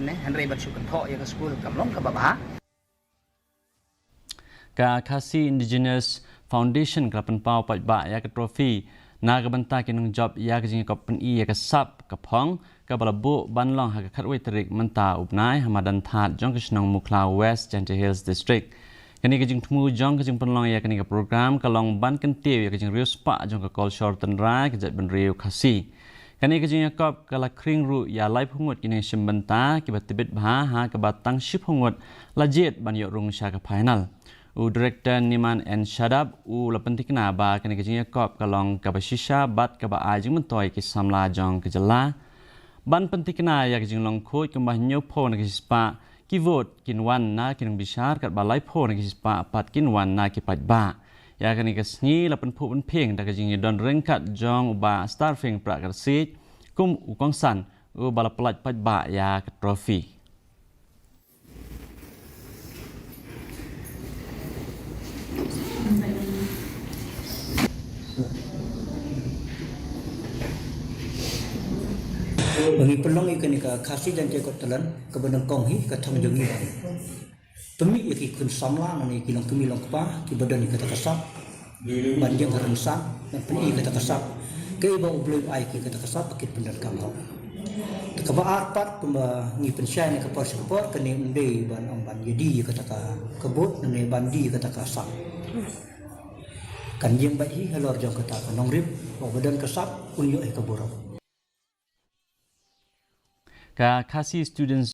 ne Henry bersyukur tho ya ke school kamlong ke babah ka Khasi Indigenous Foundation kelapan pau pat ba ya ke trophy na ka banta kinung job ya ke jing ka pen I ya ke sap ka phong ka balabu banlong ha ka khatwai tarik manta upnai hamadan that jong kisnong Mukla West Gentle Hills District kani ka jing thmu jong ka jing penlong ya kani ka program ka long ban kan tiu ya ka jing riu spa jong ka call short tan ra ka jat ben riu Khasi kani ka jing yakop ka la kring ru ya lai phungut kini simbanta ki batibit bha ha ka batang ship phungut lajet ban yo rung sha ka final u director Niman and Shadab u lapentikna ba kani ka jing yakop ka long ka bashisha bat ka ba ajing mentoi ki samla jong ka jala ban pentikna ya ka jing long khoi ka ba nyo pho na ki spa ki vote kin wan na kin bishar kat ba lai pho na ki spa pat kin wan na ki pat ba ya kani ka sni la pen phu pen pheng da ka jing don rengkat jong ba starfing pra ka si kum u kong san u bala pelat pat ba ya ka trophy bagi pelong ikan ka Khasi janji ko talan ka banang kong hi ka thong jongi ba tumi ki kun samla nani ki long tumi long pa ki badan ka takasap banjang haran sang dan peni ka takasap ke ba ubloi ai ki ka takasap ki pendan kamau ka ba arpat kuma ngi pensyai ni ka por support ka ni unde ban om ban yedi ka taka kebut nani bandi ka takasap kan jeng ba hi halor jong ka ta nong rip ba badan kasap unyo ai ka borok ka Khasi students